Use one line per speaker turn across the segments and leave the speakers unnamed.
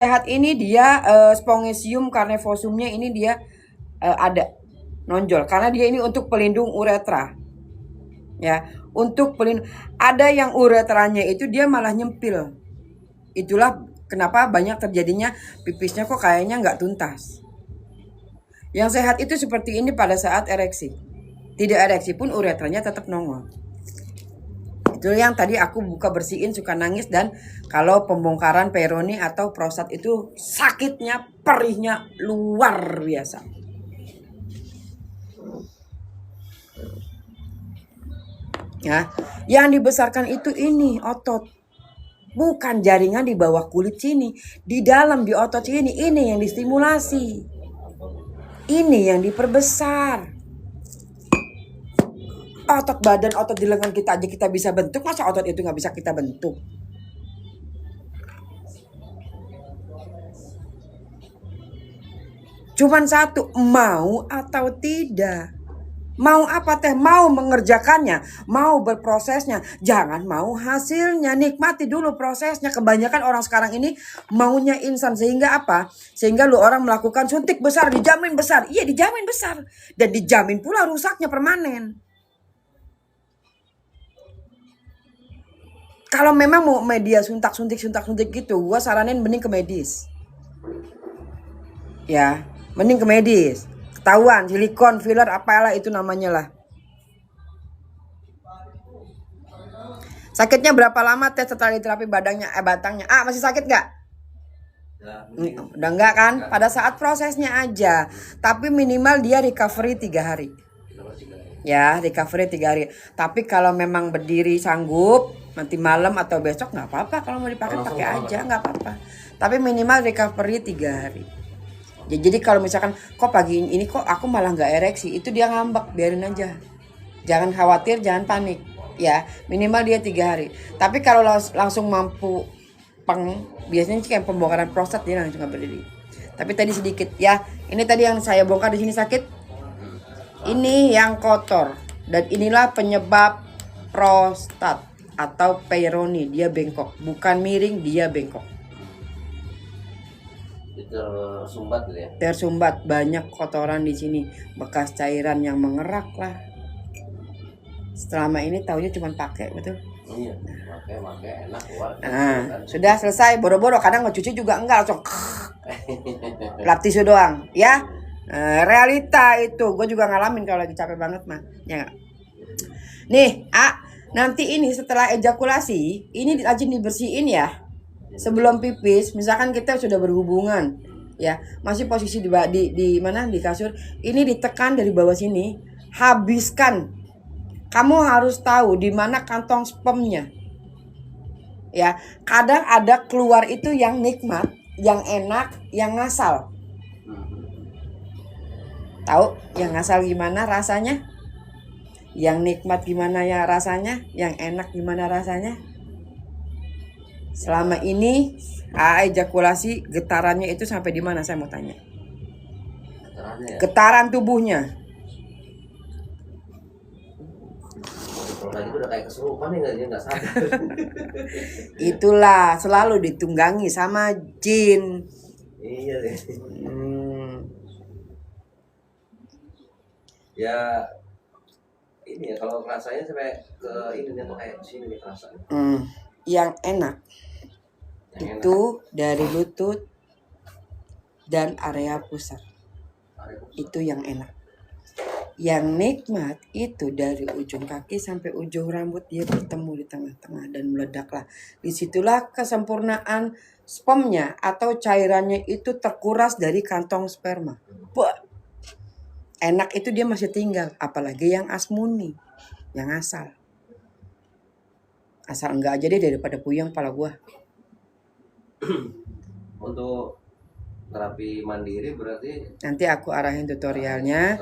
sehat ini dia Spongiesium carnevosumnya ini dia ada nonjol karena dia ini untuk pelindung uretra. Ya, untuk pelindung. Ada yang uretranya itu dia malah nyempil. Itulah kenapa banyak terjadinya pipisnya kok kayaknya nggak tuntas. Yang sehat itu seperti ini pada saat ereksi. Tidak ereksi pun uretranya tetap nongol. Itu yang tadi aku buka bersihin suka nangis, dan kalau pembongkaran peroni atau prostat itu sakitnya perihnya luar biasa. Ya, yang dibesarkan itu ini otot, bukan jaringan di bawah kulit sini, di dalam di otot sini, ini yang distimulasi, ini yang diperbesar. Otot badan, otot di lengan kita aja kita bisa bentuk, masa otot itu nggak bisa kita bentuk? Cuman satu, mau atau tidak. Mau apa teh? Mau mengerjakannya, mau berprosesnya, jangan mau hasilnya. Nikmati dulu prosesnya. Kebanyakan orang sekarang ini maunya instan, sehingga apa? Sehingga lu orang melakukan suntik besar, dijamin besar. Iya, dijamin besar, dan dijamin pula rusaknya permanen. Kalau memang mau media suntik gitu, gua saranin mending ke medis. Ya, mending ke medis. Ketahuan silikon, filler, apalah itu namanya lah. Sakitnya berapa lama tes setelah diterapi batangnya? Masih sakit nggak? Udah enggak kan? Pada saat prosesnya aja. Tapi minimal dia recovery 3 hari. Ya, recovery 3 hari. Tapi kalau memang berdiri sanggup, nanti malam atau besok nggak apa-apa. Kalau mau dipakai pakai aja, nggak apa-apa. Tapi minimal recovery 3 hari. Ya, jadi kalau misalkan kok pagi ini kok aku malah nggak ereksi, itu dia ngambek, biarin aja. Jangan khawatir, jangan panik. Ya, minimal dia 3 hari. Tapi kalau langsung mampu biasanya sih kayak pembongkaran prostat dia langsung nggak berdiri. Tapi tadi sedikit ya. Ini tadi yang saya bongkar di sini sakit. Ini yang kotor, dan inilah penyebab prostat atau peroni, dia bengkok, bukan miring, dia bengkok.
Tersumbat gitu ya.
Tersumbat, banyak kotoran di sini, bekas cairan yang mengerak lah. Selama ini taunya cuma pakai, betul?
Iya, pakai enak keluar.
Nah, sudah selesai, boro-boro, kadang ngecuci juga enggak, langsung lap tisu doang, ya. Realita itu, gue juga ngalamin kalau lagi capek banget mah, ya nggak? Nih, nanti ini setelah ejakulasi, ini rajin dibersihin ya. Sebelum pipis, misalkan kita sudah berhubungan, ya, masih posisi di mana di kasur, ini ditekan dari bawah sini, habiskan. Kamu harus tahu di mana kantong spermnya. Ya, kadang ada keluar itu yang nikmat, yang enak, yang ngasal. Tahu yang ngasal gimana rasanya? Yang nikmat gimana ya rasanya? Yang enak gimana rasanya? Selama ini ejakulasi getarannya itu sampai di mana, saya mau tanya? Getaran tubuhnya.
Kalau kayak gitu udah kayak kesurupan ya, dia nggak sadar.
Itulah selalu ditunggangi sama jin.
Iya deh. Ya ini ya, kalau rasanya sampai ke ini nih, kayak sini nih rasanya.
Yang enak itu dari lutut dan area pusar. Itu yang enak. Yang nikmat itu dari ujung kaki sampai ujung rambut, dia bertemu di tengah-tengah dan meledaklah. Disitulah kesempurnaan spermnya atau cairannya itu terkuras dari kantong sperma. Enak itu dia masih tinggal, apalagi yang asmuni, yang asal. Asal enggak aja deh daripada puyeng kepala gua.
Untuk terapi mandiri berarti
nanti aku arahin tutorialnya.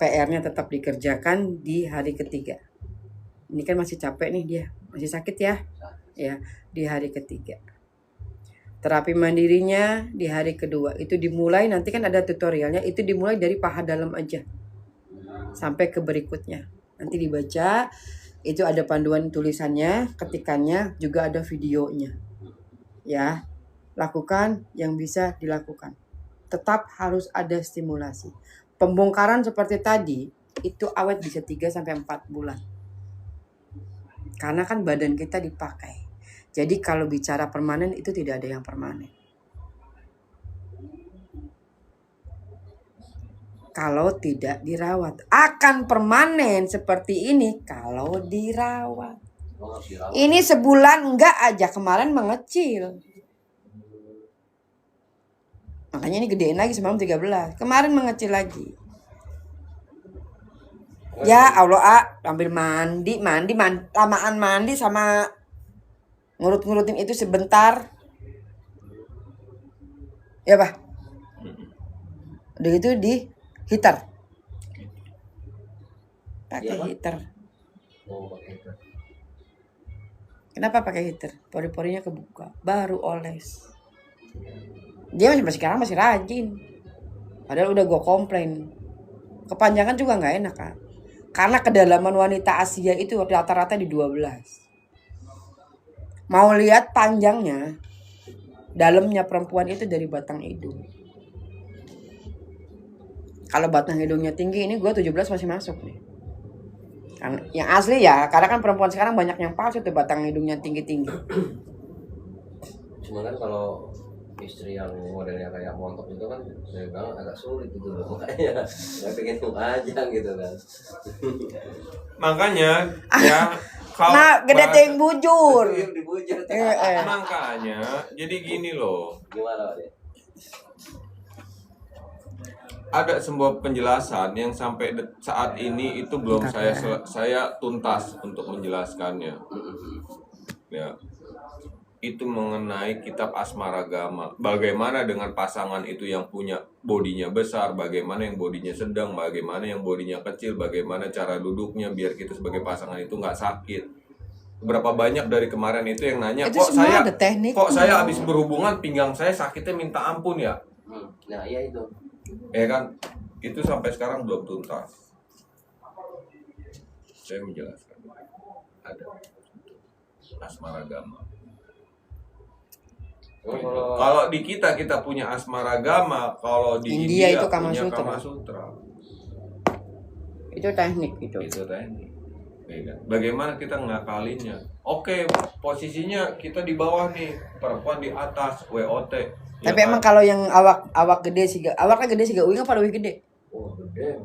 PR-nya tetap dikerjakan di hari ketiga. Ini kan masih capek nih dia, masih sakit ya. Ya, di hari ketiga. Terapi mandirinya di hari kedua. Itu dimulai, nanti kan ada tutorialnya, itu dimulai dari paha dalam aja sampai ke berikutnya. Nanti dibaca, itu ada panduan tulisannya, ketikannya, juga ada videonya. Ya. lakukan yang bisa dilakukan. Tetap harus ada stimulasi. Pembongkaran seperti tadi itu awet bisa 3-4 bulan. Karena kan badan kita dipakai. Jadi kalau bicara permanen itu tidak ada yang permanen. Kalau tidak dirawat. Akan permanen seperti ini kalau dirawat. Ini sebulan enggak aja, kemarin mengecil. Makanya ini gedein lagi semalam 13. Kemarin mengecil lagi. Ya Allah, ambil mandi, lamaan mandi sama ngurut-ngurutin itu sebentar. Ya, Pak. Udah gitu di heater. Pakai heater.
Oh, pakai heater.
Kenapa pakai heater? Pori-porinya kebuka, baru oles. Dia sekarang masih rajin. Padahal udah gue komplain. Kepanjangan juga nggak enak kan? Karena kedalaman wanita Asia itu rata-rata di 12. Mau lihat panjangnya, dalamnya perempuan itu dari batang hidung. Kalau batang hidungnya tinggi, ini gue 17 masih masuk nih. Yang asli ya, karena kan perempuan sekarang banyak yang palsu tuh batang hidungnya tinggi-tinggi.
Cuma kan kalau istri yang modelnya kayak montok itu kan saya bilang agak sulit gitu loh, makanya nggak pengen panjang gitu kan.
Makanya ya kalau
Nah, gede ting bujur.
Dibujur.
Makanya jadi gini loh.
Gimana Pak?
Ada sebuah penjelasan yang sampai saat ini itu belum saya tuntas untuk menjelaskannya. Ya. Itu mengenai kitab Asmaragama. Bagaimana dengan pasangan itu yang punya bodinya besar, bagaimana yang bodinya sedang, bagaimana yang bodinya kecil, bagaimana cara duduknya biar kita sebagai pasangan itu nggak sakit. Berapa banyak dari kemarin itu yang nanya,
Itu
kok saya habis berhubungan pinggang saya sakitnya minta ampun ya.
Nah iya itu.
Ya kan, itu sampai sekarang belum tuntas. Saya menjelaskan. Ada Asmaragama. Kalau di kita punya Asmaragama, kalau di India
itu Kama
punya
Sutra.
Kama Sutra.
Itu teknik gitu.
Itu teknik. Ya kan? Bagaimana kita ngakalinnya? Oke, posisinya kita di bawah nih, perempuan di atas, WOT.
Tapi emang kalau yang awak gede sih, awaknya gede sih gak uing apa lebih gede?
Oh gede.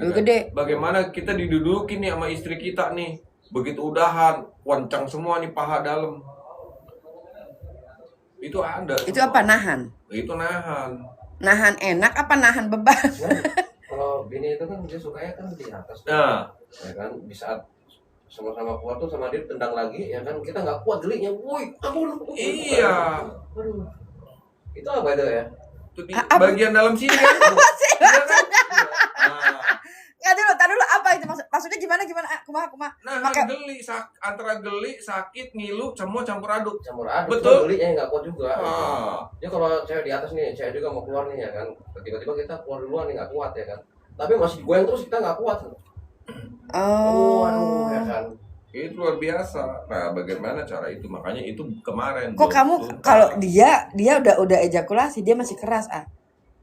Lebih gede.
Bagaimana kita didudukin nih sama istri kita nih, begitu udahan, wancang semua nih paha dalam. Itu ada.
Itu
semua.
apa nahan?
Itu nahan.
Nahan enak apa nahan beban?
Nah, kalau bini itu kan dia sukanya kan di atas.
Nah,
ya kan di saat sama-sama kuat tuh sama dia tendang lagi ya kan kita nggak kuat geliknya, woi ampun.
Iya.
Aduh. Itu apa itu ya?
Itu di bagian dalam sini kan. Iya kan? Nah.
Nggak dulu, apa itu maksudnya gimana? Kumaha.
Nah, geli, antara geli, sakit, ngilu, semua campur aduk.
Betul. Geliknya nggak kuat juga.
Ah.
Ya kalau saya di atas nih, saya juga mau keluar nih ya kan. Tiba-tiba kita keluar duluan nih nggak kuat ya kan. Tapi masih digoyang terus kita nggak kuat.
Oh.
Ya kan.
Itu luar biasa. Nah, bagaimana cara itu? Makanya itu kemarin.
Kok kamu kalau dia udah ejakulasi dia masih keras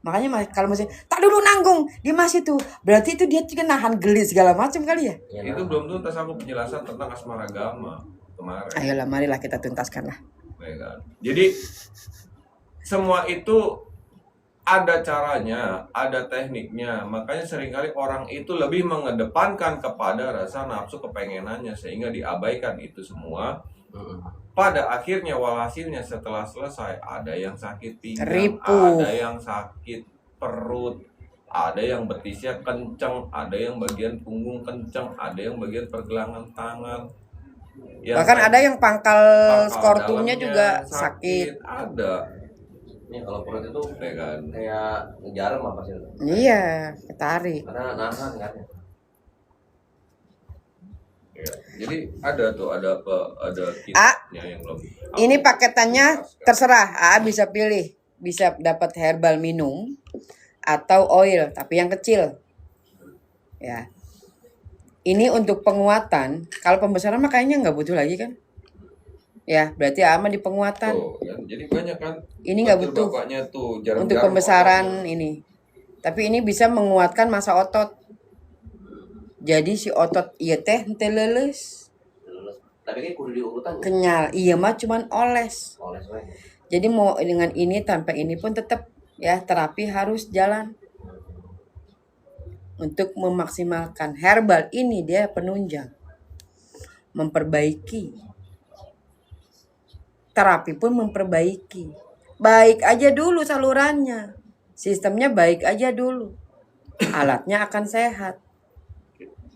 Makanya kalau masih tak dulu nanggung dia masih tuh berarti itu dia juga nahan geli segala macam kali ya.
Itu belum tuntas aku penjelasan tentang Asmaragama kemarin.
Ayolah marilah kita tuntaskan lah.
Ya kan? Jadi semua itu ada caranya, ada tekniknya. Makanya seringkali orang itu lebih mengedepankan kepada rasa nafsu kepengenannya sehingga diabaikan itu semua. Pada akhirnya walhasilnya setelah selesai ada yang sakit pinggang, ada yang sakit perut, ada yang betisnya kenceng, ada yang bagian punggung kenceng, ada yang bagian pergelangan tangan.
Bahkan ada yang pangkal skortumnya juga sakit.
Ada.
Ini kalau perut itu
ya kan?
Kayak jarum apa sih?
Iya, ketarik.
Karena nahan kan.
Ya, jadi ada kitnya yang lebih.
Ini paketannya terserah, bisa pilih, bisa dapat herbal minum atau oil, tapi yang kecil. Ya. Ini untuk penguatan, kalau pembesaran mah kayaknya nggak butuh lagi kan? Ya, berarti aman di penguatan.
Tuh, ya, jadi banyak kan.
Ini nggak
Betul
butuh
bapaknya tuh jarum-jarum
untuk pembesaran
ototnya.
ini. Tapi ini bisa menguatkan masa otot. Jadi si otot iya teh henteu leuleus,
Tapi kan kudu diurutan.
kenyal. Iya mah cuman oles.
Oles wae.
Jadi mau dengan ini tanpa ini pun tetap ya terapi harus jalan. Untuk memaksimalkan herbal ini dia penunjang, memperbaiki. Terapi pun memperbaiki. Baik aja dulu salurannya. Sistemnya baik aja dulu. Alatnya akan sehat.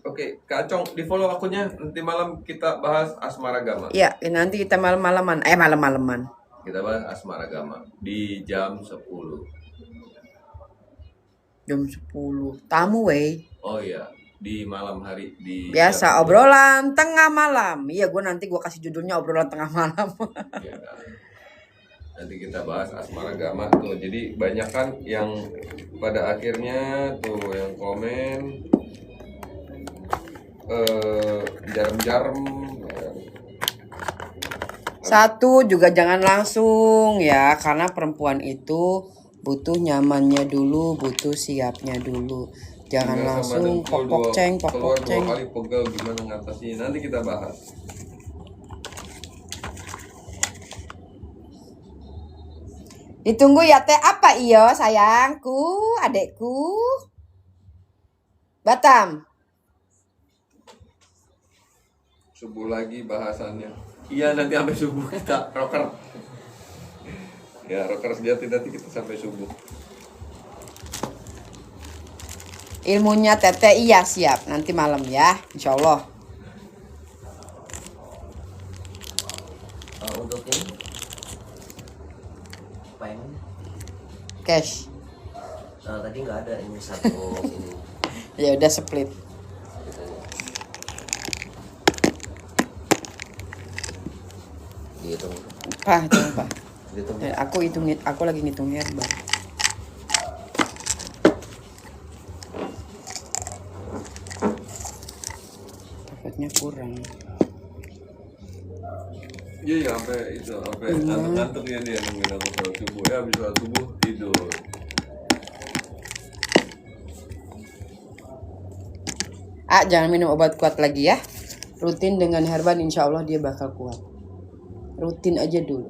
Oke, Kak Acong, di follow akunnya. Nanti malam kita bahas asmaragama.
Ya, nanti kita malam-malaman. Malam-malaman.
Kita bahas asmaragama di jam 10.
Jam 10. Tamu weh.
Oh iya, di malam hari di
Biasa
jam 10.
obrolan tengah malam. Iya, nanti gue kasih judulnya obrolan tengah malam.
Ya, nanti kita bahas asmaragama tuh. Jadi banyak kan yang pada akhirnya tuh yang komen jarum-jarum.
Satu juga jangan langsung ya, karena perempuan itu butuh nyamannya dulu, butuh siapnya dulu. Jangan
Tinggal sama
langsung
dengkul
pok-pok-ceng,
keluar
pok-pok-ceng.
2 kali pegel, gimana ngatasinnya nanti kita bahas.
Ditunggu ya teh apa iyo sayangku, adekku. Batam.
Subuh lagi bahasannya. Iya, nanti sampai subuh kita rocker. Ya, rocker sejati nanti kita sampai subuh.
Ilmunya teteh iya siap nanti malam ya, insya Allah.
Untuk ini apa yang ini?
Cash.
Tadi nggak ada ini satu ini.
Ya udah split.
Dihitung.
Pak, jangan Pak.
Dihitung.
Aku lagi ngitung herbal. Takutnya kurang.
Iya, sampai ngantuk-ngantuk ya dia nungguin aku sholat subuh. Ya, habis sholat subuh tidur.
Jangan minum obat kuat lagi ya. Rutin dengan herbal insya Allah dia bakal kuat. Rutin aja dulu.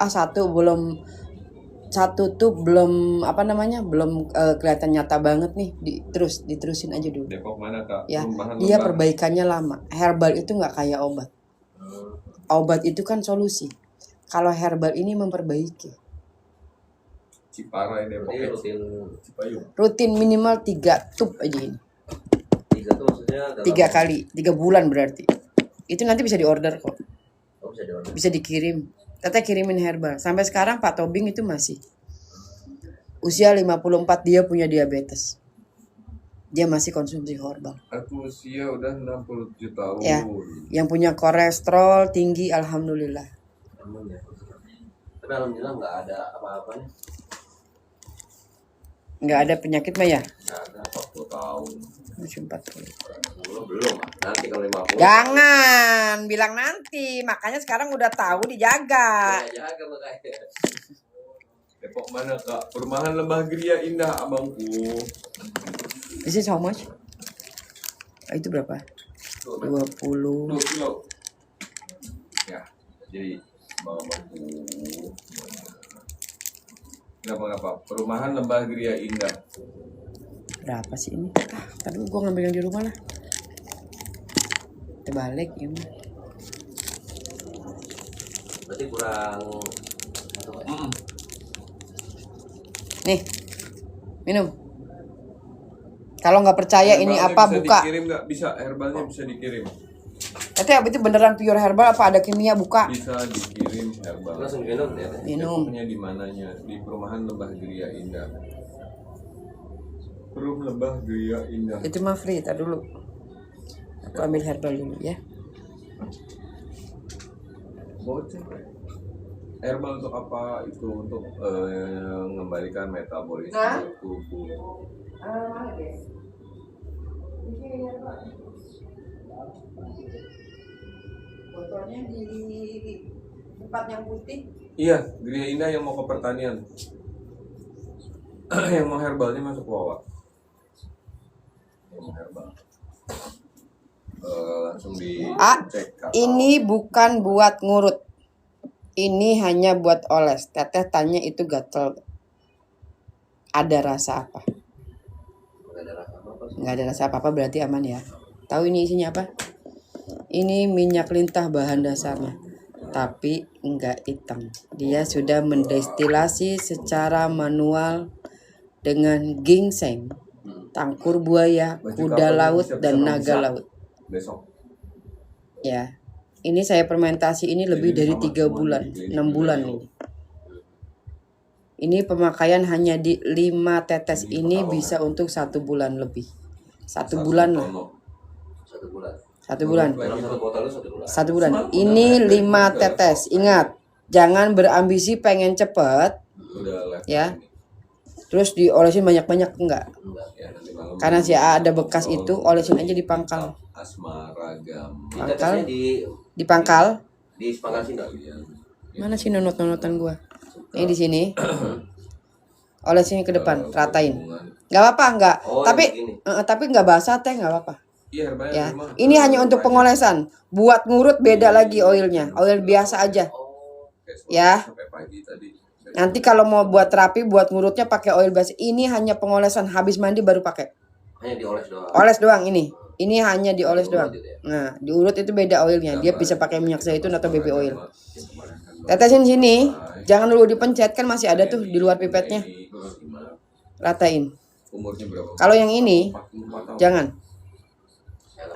Satu tuh belum kelihatan nyata banget nih. Diterusin aja dulu.
Depok mana Kak?
Ya,
Perumahan
dia
Lembah.
perbaikannya lama. Herbal itu nggak kayak obat. Obat itu kan solusi. Kalau herbal ini memperbaiki.
Cipara ini Depok.
Jadi rutin
Cipayung.
Rutin minimal 3 tub aja ini.
3 tuh maksudnya dalam
3 kali, 3 bulan berarti. Itu nanti bisa diorder kok.
bisa diorder.
Bisa dikirim. Teteh kirimin herbal. Sampai sekarang Pak Tobing itu masih. Usia 54 dia punya diabetes. Dia masih konsumsi herbal.
Aku usia udah 67 tahun.
Ya. Yang punya kolesterol tinggi alhamdulillah.
Aman ya. Tapi alhamdulillah nggak ada apa-apanya.
Nggak ada penyakit mah ya?
Nggak ada.
40 tahun.
Masih 40.
Belum. Nanti kalau 50.
Jangan bilang nanti, makanya sekarang udah tahu dijaga.
Ya, jaga makanya.
Depok mana Kak? Perumahan Lembah Gria Indah abangku.
This is how much? Itu berapa? 20.
2 kilo. Ya, jadi abangku. Kenapa? Perumahan Lembah Gria Indah.
Berapa sih ini? Tadi gue ngambil yang di rumah lah. Terbalik ya mah.
Berarti kurang
Nih, minum. Kalau nggak percaya ini
Herbalnya
apa
bisa
buka.
Dikirim nggak? Bisa, herbalnya bisa dikirim.
Tapi itu beneran pure herbal apa ada kimia buka?
Bisa dikirim herbal.
langsung minum ya.
Minum.
Depoknya di mananya? Di Perumahan Lembah Gria Indah. Perum Lembah Gria Indah.
Itu mah free, tar dulu. Aku ambil herbal dulu ya.
Bocor. Herbal untuk apa? Itu untuk mengembalikan metabolisme
Nah.
tubuh.
Mana guys? Botolnya di Tempat yang putih.
Iya, Gria Indah yang mau ke pertanian. Yang mau herbalnya masuk Wawa. Yang mau herbal. Langsung dicek.
Ini bukan buat ngurut. Ini hanya buat oles. Teteh tanya itu gatel. Ada rasa apa?
Nggak ada rasa apa-apa.
Nggak ada rasa apa-apa berarti aman ya. Tahu ini isinya apa? Ini minyak lintah bahan dasarnya. Tapi enggak hitam. Dia sudah mendestilasi secara manual dengan ginseng, tangkur buaya, kuda laut, dan naga laut.
Besok.
Ya, ini saya fermentasi ini lebih dari 3 bulan, 6 bulan ini. Ini pemakaian hanya di 5 tetes ini bisa untuk 1 bulan lebih. 1 bulan lah.
1 bulan.
1 bulan.
Dalam 1 botol itu 1 bulan.
1 bulan. Ini 5 tetes. Ingat, jangan berambisi pengen cepet,
Udah left.
ya. Terus diolesin banyak-banyak enggak.
Ya, nanti malam.
Karena sih ada bekas itu, olesin aja di pangkal.
Asmaragam.
Ini tetesnya
Di pangkal.
di pangkal sini.
Mana sih nonot-nonotan gua? Ini di sini. Olesin ke depan, ratain. Enggak apa-apa, enggak.
Oh,
Tapi
yang begini.
tapi enggak basah teh, enggak apa-apa.
Iya, herbalnya
Ya.
rumah.
Ini hanya untuk pengolesan. Buat ngurut beda lagi oilnya. Oil biasa aja.
Oh,
Ya.
Sampai pagi tadi.
Nanti kalau mau buat terapi, buat ngurutnya pakai oil biasa. Ini hanya pengolesan, habis mandi baru pakai.
hanya dioles doang.
Oles doang ini. Ini hanya dioles
Diurut
doang.
gitu ya?
Nah, diurut itu beda oilnya. Dia bisa pakai minyak zaitun atau baby oil. Tetesin sini. Jangan dulu dipencet, kan masih ada tuh di luar pipetnya. Ratain.
Umurnya berapa?
Kalau yang ini
44 tahun.
jangan.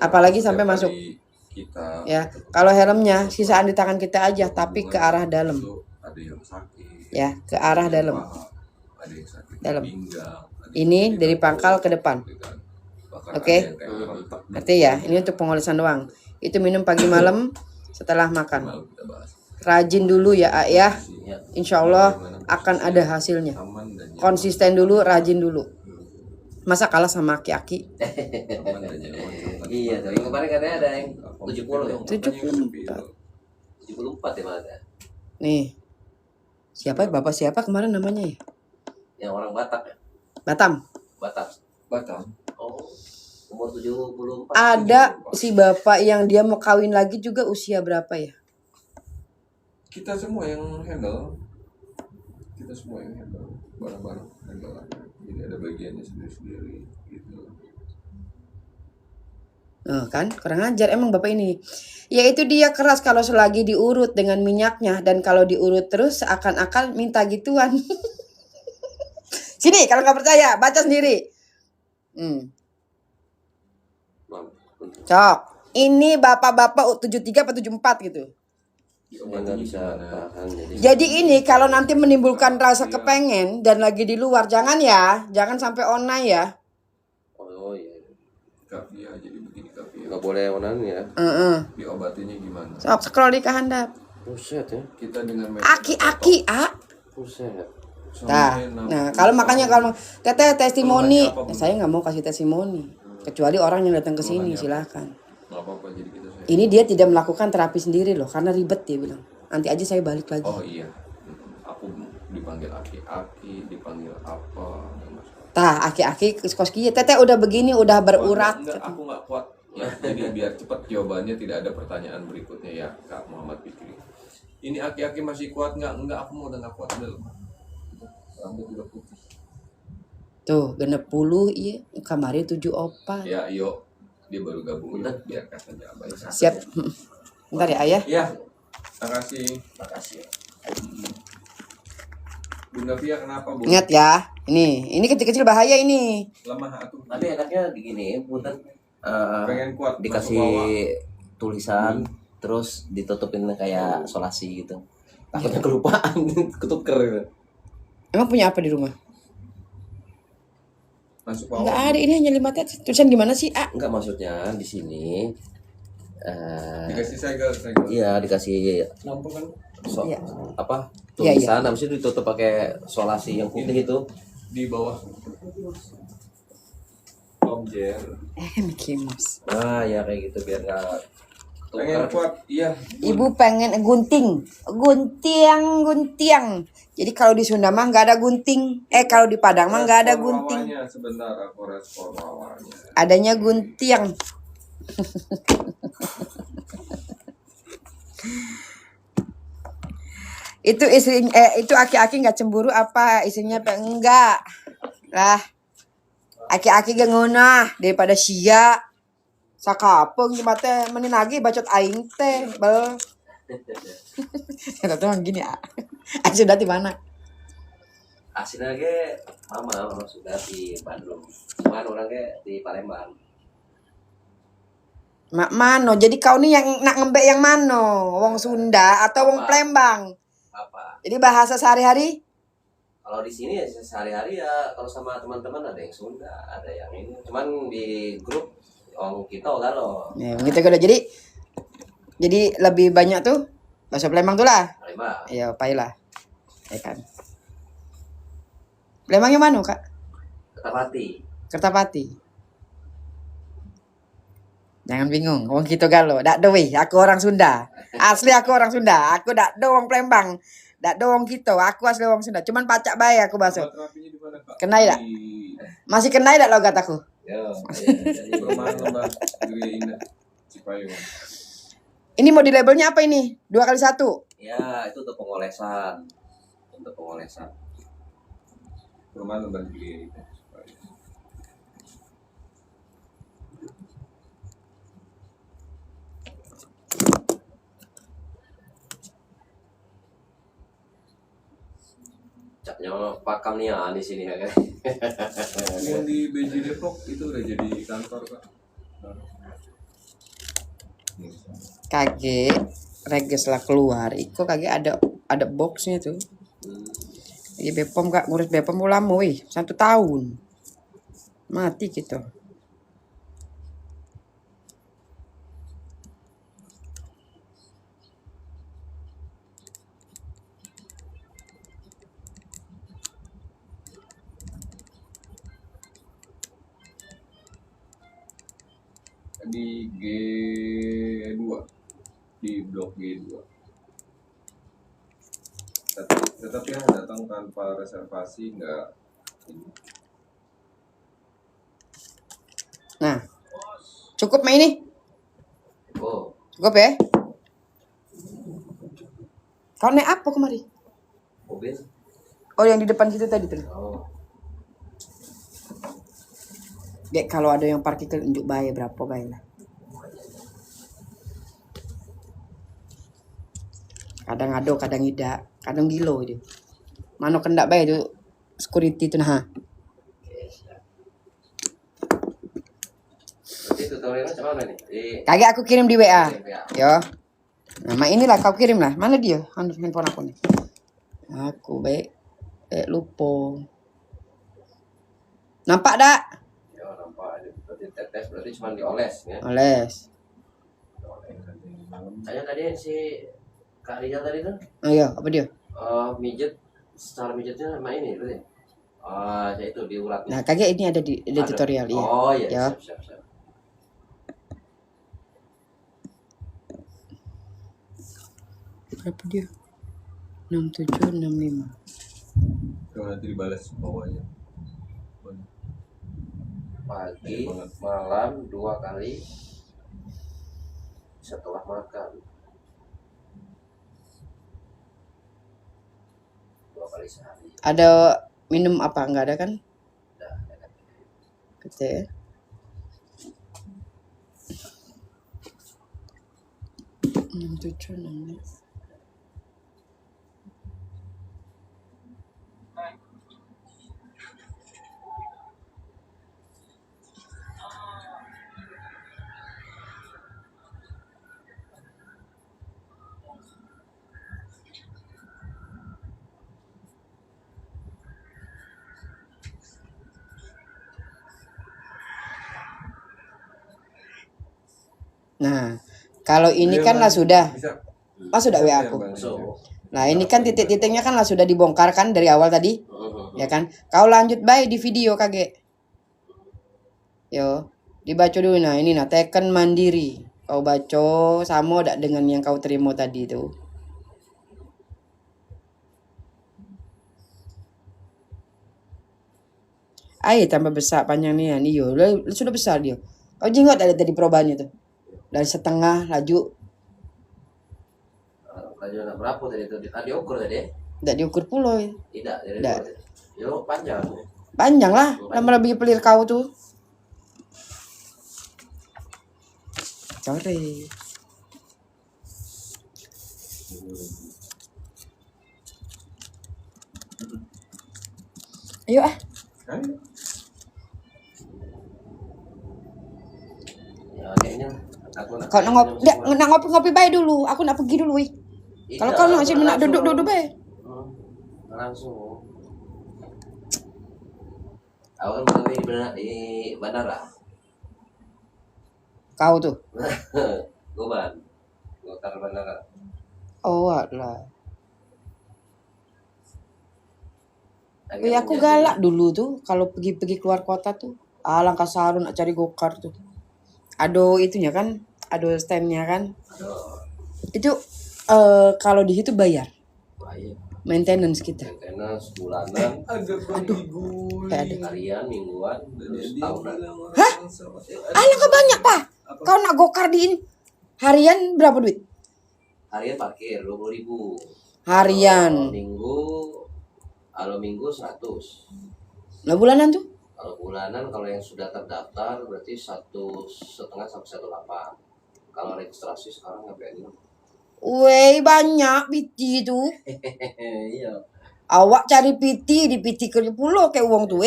Apalagi sampai
Setiap
masuk.
hari kita
Ya, kalau helmnya sisaan di tangan kita aja, tapi ke arah dalam.
itu ada yang sakit.
Ya, ke arah dalam.
Ada yang sakit
Dalam.
pinggang.
Ini dari pangkal ke depan. Oke. Ngerti ya? Ini untuk pengolesan doang. Itu minum pagi malam setelah makan. Rajin dulu ya, A, ya.
Ya.
Insya Allah akan ada hasilnya. Konsisten dulu, rajin dulu. Masa kalah sama aki-aki?
Iya, tapi kemarin katanya ada yang 70 ya.
74.
74 ya Mas.
Nih. Siapa? Bapak siapa kemarin namanya ya?
Yang orang Batak ya.
Batam.
Batak. Oh. Umur 74.
Ada si bapak yang dia mau kawin lagi juga usia berapa ya?
Kita semua yang handle. Kita semua yang handle. Barang-barang handle. Jadi ada bagiannya sendiri-sendiri gitu.
Oh, kan kurang ajar emang bapak ini. Ya itu dia keras kalau selagi diurut dengan minyaknya, dan kalau diurut terus seakan-akan minta gituan. Sini kalau nggak percaya baca sendiri. Cok. Ini bapak-bapak 73 atau 74 gitu.
Saya nggak bisa tahan
Jadi ini kalau nanti menimbulkan rasa kepengen dan lagi di luar, jangan ya, jangan sampai online ya.
Oh iya.
Kafia jadi begini kafia.
Nggak boleh onan ya.
Diobatinya gimana?
Sok scroll di kehandap.
Buset ya.
Kita dengan
Aki-aki,
Buset.
Nah, kalau makanya kalau teteh testimoni, saya nggak mau kasih testimoni, kecuali orang yang datang ke sini, silakan.
Nggak apa-apa, jadi kita saya.
Ini dia tidak melakukan terapi sendiri loh, karena ribet dia bilang. Nanti aja saya balik lagi.
Oh iya. Aku dipanggil aki-aki, dipanggil apa? nggak masalah.
Tah, aki-aki koski, teteh udah begini, udah berurat.
Enggak, aku nggak kuat. Ya, jadi biar cepat jawabannya, tidak ada pertanyaan berikutnya ya, Kak Muhammad Fikri. Ini aki-aki masih kuat nggak? Enggak, aku mau udah nggak kuat udah lemah. Rambut udah putih.
Tuh, genep 10, iya. Kemarin 7 opat.
Ya, yuk. Dia baru gabung, yuk. Biarkan saja abang.
Siap. Bentar ya, ayah.
Ya, makasih.
Makasih.
Bunda Fia kenapa, Bu?
Ingat ya, ini kecil-kecil bahaya ini.
Lemah atuh.
Tapi enaknya begini, punten.
Pengen kuat. masuk bawah.
Dikasih tulisan, terus ditutupin kayak solasi gitu. Takutnya kelupaan, ketuker gitu.
Emang punya apa di rumah?
Masuk bawah.
Enggak ada, ini hanya 5 tetes. Tulisan gimana sih, A?
Enggak, maksudnya di sini
Dikasih segel.
iya dikasih
Lampu kan?
Iya.
apa
Iya,
tulisan, habis itu ditutup pakai solasi yang putih itu.
Di bawah. Objer.
Mickey Mouse.
Nah ya kayak gitu biar nggak
Pengen kuat, iya.
Ibu pengen gunting. Guntiang. Jadi kalau di Sunda mah nggak ada gunting. Kalau di Padang mah nggak ada
Respon
gunting.
wawanya, sebentar aku respon wawanya.
Adanya guntiang. Itu itu aki-aki nggak cemburu apa istrinya enggak lah. Aki-aki gak ngeunah daripada sia. Sakapeng cuma teh menin lagi bacot aing teh bel. Eta teh gini ah. Sudah di mana?
Aslinya ge mama sudah di Bandung. Cuman orang ge di Palembang.
Mak mano? Jadi kau nih yang nak ngembek yang mano? Wong Sunda atau wong Palembang?
Apa?
Jadi bahasa sehari-hari?
Kalau di sini ya sehari-hari ya kalau sama teman-teman ada yang Sunda, ada yang ini. Cuman di grup kita kalau
Ya, begitu kan. Jadi lebih banyak tuh bahasa Palembang tuh lah.
Palembang.
Iya, pailah. Ya kan. Palembangnya mana, Kak?
Kertapati.
Kertapati. Jangan bingung, wong gitu galo. Dak do weh, aku orang Sunda. Asli aku orang Sunda. Aku dak do wong Palembang. Dak do wong gitu. Aku asli wong Sunda. Cuman pacak bae aku bahasa.
Terapinya di mana, Kak?
Kenai dak? Masih kenai dak logat aku?
Yo,
Di perumahan Lembah Gede Indah Cipayung.
Ini mau di labelnya apa ini? 2x1.
ya itu untuk pengolesan. Untuk pengolesan.
Perumahan Lembah Gede Indah Cipayung.
Capnya pakam nih ya di sini ya kan.
Yang di BJ Depok itu udah jadi kantor, Kak.
Kage reges lah keluar. Iko kage ada boxnya tuh. Iya Bepom Kak, ngurus Bepom lama wih, 1 tahun. Mati gitu.
Di G2, di blok G2. Tetap ya datang tanpa reservasi nggak ini.
Nah, cukup mah ini?
Oh,
Cukup ya? Kau naik apa kemari?
mobil.
Oh yang di depan situ tadi tuh.
Oh,
Dek kalau ada yang parkir unjuk bayar berapa bayar lah. Kadang ado, kadang tidak, kadang gilo itu. Mano kendak bayar itu security itu nah.
berarti tutorialnya macam mana nih?
Kagak aku kirim di WA.
Ya.
Yo. Nama inilah kau kirim lah. Mana dia? Handphone aku nih. Aku baik. Lupa. Nampak dak?
Ya, nampak. Berarti tetes berarti cuma dioles ya.
Oles.
Saya tadi si Kak Rizal tadi tuh
Ayo, apa dia?
mijet secara mijetnya sama ini berarti. Ya itu diurat.
Nah, kagak ini ada di tutorial iya.
Oh iya,
Ya.
siap.
Berapa dia? 6765.
Kalau nanti dibalas bawahnya.
Pagi, malam 2 kali setelah makan. 2 kali sehari.
Ada minum apa? Enggak ada kan? Kecil ya. Tujuh enam. Nah, kalau ini kan lah sudah. Oh sudah WA aku.
So,
Nah ini kan titik-titiknya kan lah sudah dibongkar kan dari awal tadi. Ya kan? Kau lanjut baik di video kage. Yo, dibaca dulu nah ini nah Tekken Mandiri. Kau baca sama tak dengan yang kau terima tadi tu? Air tambah besar panjang ni kan. Iyo, sudah besar dia. Kau jenggot tak ada tadi perubahannya tu? Dari setengah laju.
Laju nak berapa tadi tu? Tadi ukur tadi?
Tak diukur pula.
Tidak, dari
Tak.
yo panjang.
Panjang lah. Lama lebih pelir kau tu. Sorry. Ayo ah.
Ya kayaknya aku nak.
Kau nak ngopi baik dulu. Aku nak pergi dulu. Kalau kau nak sini nak duduk baik.
Langsung. Awal mulai di bandara.
Kau tu.
Goban. Gotar bandara.
Oh lah. Aku galak dulu tuh kalau pergi keluar kota tuh. Langkah sarun nak cari gokar tuh. Ada itunya kan, ada standnya kan. Itu kalau di situ bayar. Maintenance kita.
Maintenance bulanan.
Ada.
Harian, mingguan, tahunan.
Hah? Kau banyak pak. Kau nak gokar di ini harian berapa duit?
Harian parkir 20.000.
Harian.
Kalau minggu 100.
Nah bulanan tuh?
Kalau bulanan, kalau yang sudah terdaftar berarti 1,5 sampai 1,8. Kalau registrasi sekarang sampai 6.
Weh banyak PT tu.
Iya.
Awak cari PT di PT ke pulau kayak uang tuh.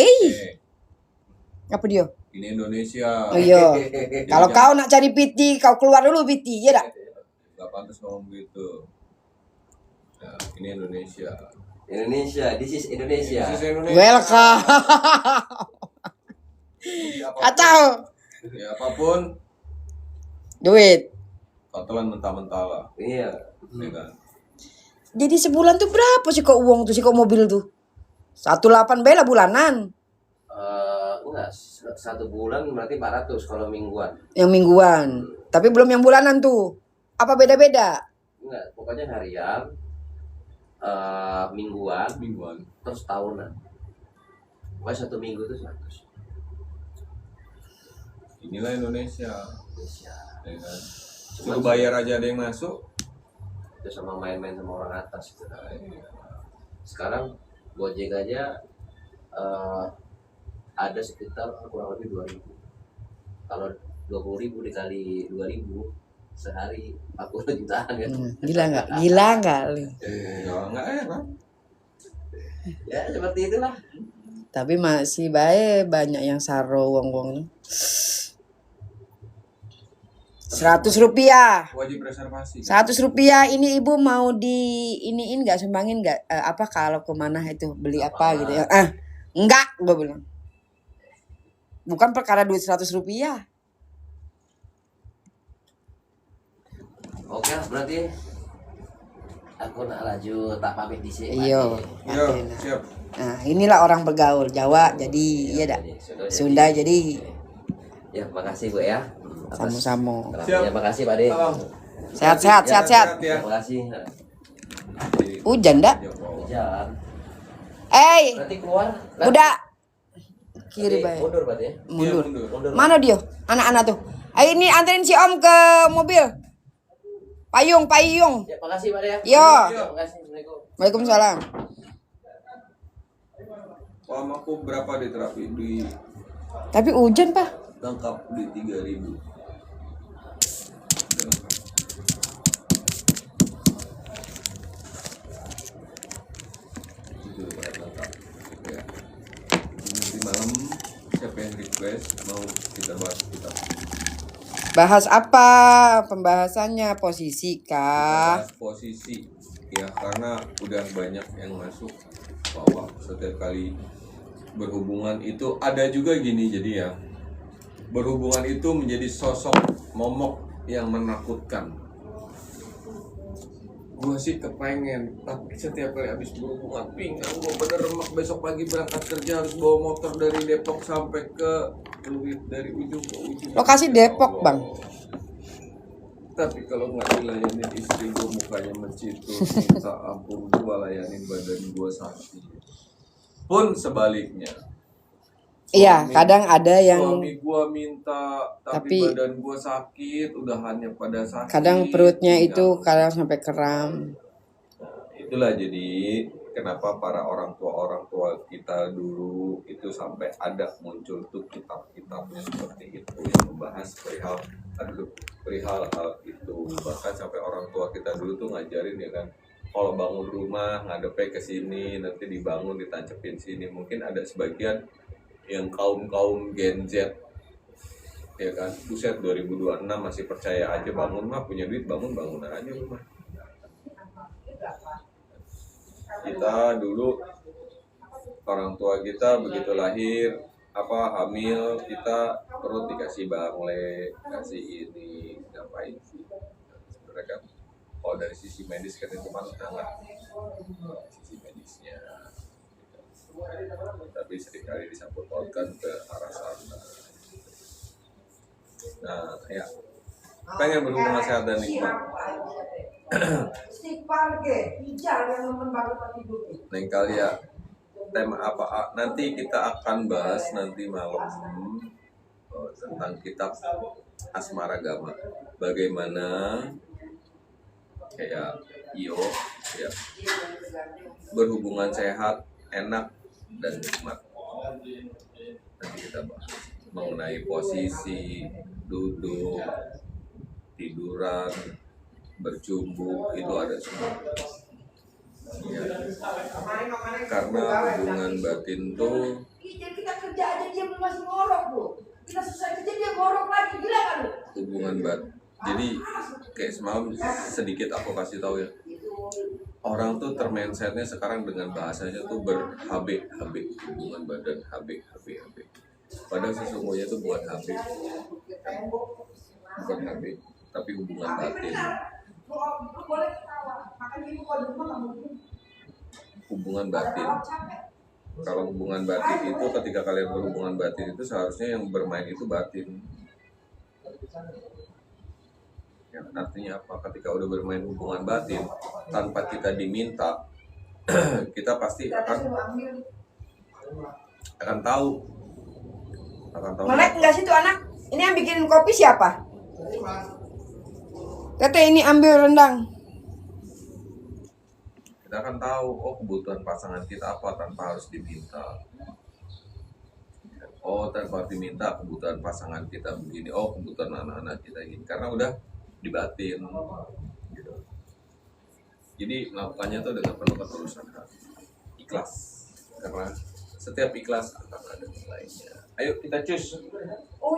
Apa dia?
Ini Indonesia.
Oh iya. Kalau kau nak cari PT, kau keluar dulu PT, ya tak?
Gak pantas ngomong gitu. Nah, ini Indonesia.
This is Indonesia.
This is Indonesia.
Welcome.
Jadi
Kacau.
Ya apapun,
Duit.
kau telan mentah-mentah lah.
Iya.
Ya kan?
Jadi sebulan tuh berapa sih kok uang tuh sih kok mobil tuh? 18 bela bulanan.
Enggak, 1 bulan berarti 400 kalau mingguan.
Yang mingguan. Tapi belum yang bulanan tuh. Apa beda-beda?
Enggak, pokoknya harian, mingguan, terus tahunan. Pokoknya 1 minggu itu 100.
Inilah Indonesia. Ya kan?
Cuma
Suruh bayar aja ada yang masuk.
itu sama main-main sama orang atas gitu. Sekarang Gojek aja ada sekitar kurang lebih 2.000. Kalau 20.000 dikali 2.000 sehari 40 jutaan kan.
Gila nggak? Gila nggak?
Enggak kan?
Ya seperti itulah.
Tapi masih baik banyak yang saro uang-uang. 100 rupiah.
Wajib reservasi.
100 rupiah ini ibu mau di iniin nggak, sumbangin nggak? Apa kalau kemana itu beli apa gitu ya? Enggak, gue bilang. Bukan perkara duit 100 rupiah.
Oke, berarti aku nak laju tak pamit di sini.
Iya.
Siap.
Nah, inilah orang bergaul Jawa jadi iya dak. Sunda jadi
ya, makasih Bu ya.
Sama-sama.
Ya, makasih Pak De.
Sehat-sehat.
Terima kasih.
Hujan dak?
Hujan. Berarti keluar.
Udah. Kiri baik.
Mundur berarti ya.
Mundur.
Mundur.
Mana dia? Anak-anak tuh. Ayo ini anterin si Om ke mobil. Payung.
Ya, makasih Pak De ya.
Yo.
Terima kasih. Assalamualaikum.
Waalaikumsalam.
Paham aku berapa di terapi di
Tapi hujan, Pak.
lengkap di 3.000. Itu lengkap. Ya. Nanti malam siapa yang request mau kita bahas kita.
Bahas apa pembahasannya? Posisi kah?
Bahas posisi ya, karena udah banyak yang masuk bahwa setiap kali berhubungan itu ada juga gini, jadi ya berhubungan itu menjadi sosok momok yang menakutkan. Gue sih kepengen, tapi setiap kali habis berhubungan pinggang gue bener remak. Besok pagi berangkat kerja harus bawa motor dari Depok sampai ke Pluit, dari ujung ke ujung.
Lokasi Depok, Bang.
Tapi kalau nggak dilayanin istri gue mukanya mencitu, minta ampun gue layanin badan gue sakit. Pun sebaliknya.
Iya, kadang ada yang
Suami gue minta, tapi badan gue sakit, udahannya pada sakit.
kadang perutnya itu kadang sampai kram.
Itulah jadi kenapa para orang tua kita dulu itu sampai ada muncul tuh kitab-kitabnya seperti itu yang membahas perihal hal itu. Bahkan sampai orang tua kita dulu tuh ngajarin ya kan, kalau bangun rumah ngadepnya ke sini, nanti dibangun ditancepin sini. Mungkin ada sebagian yang kaum Gen Z ya kan, buset 2026 masih percaya aja bangun mah punya duit bangun aja rumah. Kita dulu orang tua kita begitu lahir hamil kita perut dikasih bangle, kasih ini ngapain sih sebenarnya kan. Kalau dari sisi medis kan itu kan sangat sisi medisnya, tapi seringkali disangkut pautkan ke arah sana. Nah ya, pengen berhubungan sehat dan nikmat. Lain kali ya, tema apa nanti kita akan bahas nanti malam tentang kitab Asmaragama. Bagaimana kayak ya berhubungan sehat, enak dan nikmat. Nanti kita bahas mengenai posisi, duduk, tiduran, bercumbu, itu ada semua. Ya. Karena hubungan batin tuh
kita kerja aja dia masih ngorok, Bu. Kita selesai kerja dia ngorok lagi, gila kan lu?
hubungan jadi kayak semalam sedikit aku kasih tahu ya. Orang tuh termindsetnya sekarang dengan bahasanya tuh ber-HB, hubungan badan, HB. Padahal sesungguhnya itu bukan HB, tapi hubungan batin. Hubungan batin. Kalau hubungan batin itu ketika kalian berhubungan batin itu seharusnya yang bermain itu batin. Ya, artinya apa? Ketika udah bermain hubungan batin tanpa kita diminta, kita pasti akan tahu.
Melek nggak sih tuh anak? Ini yang bikin kopi siapa? Tete ini ambil rendang.
Kita akan tahu, kebutuhan pasangan kita apa tanpa harus diminta. Tanpa diminta kebutuhan pasangan kita begini. Kebutuhan anak-anak kita ini. Karena udah dibatin. Gitu. Jadi melakukannya tuh dengan penuh ketulusan hati. Ikhlas. Karena setiap ikhlas akan ada nilainya. Ayo kita cus.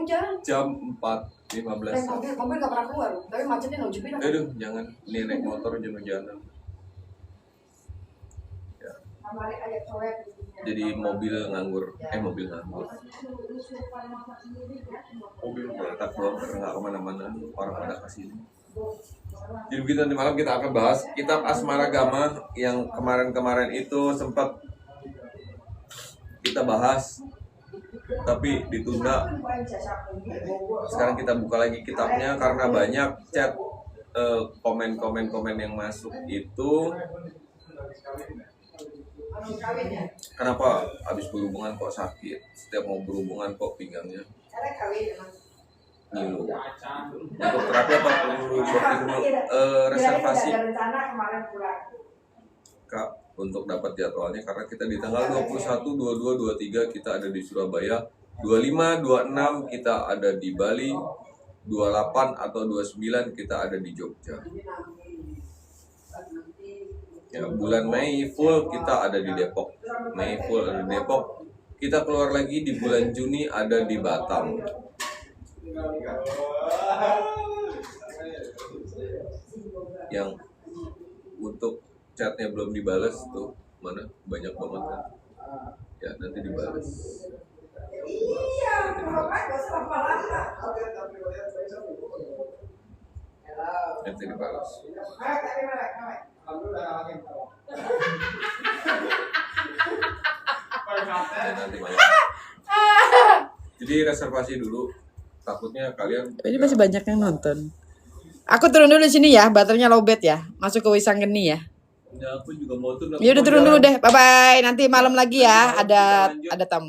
Jangan.
Jam 4.15.
Mobil gak pernah keluar, tapi macetnya nujupin.
Aduh, jangan. Ini naik motor hujan-hujanan. Ya. Jadi mobil nganggur. Mobil berletak doang karena nggak kemana-mana. Orang pada kesini. Jadi begitu nanti malam kita akan bahas kitab Asmaragama yang kemarin itu sempat kita bahas tapi ditunda. Sekarang kita buka lagi kitabnya karena banyak chat komen yang masuk itu. Kenapa habis berhubungan kok sakit? Setiap mau berhubungan kok pinggangnya ngilu. Untuk terapi apa perlu reservasi? Kak, untuk dapat jadwalnya karena kita di tanggal 21, 22, 23 kita ada di Surabaya, 25, 26 kita ada di Bali, 28 atau 29 kita ada di Jogja. Ya, bulan Mei full kita ada di Depok. Kita keluar lagi di bulan Juni ada di Batam. Yang untuk chatnya belum dibalas tuh mana banyak banget kan? Ya nanti dibalas. Nanti dibalas. Nanti malam. Jadi reservasi dulu. Takutnya kalian
Ini masih banyak yang nonton. Aku turun dulu di sini ya, baterainya lowbat ya. Masuk ke Wisanggeni ya.
Ya, aku juga mau turun.
Ya udah turun dulu deh. Bye bye. Nanti malam lagi ya. Ada tamu.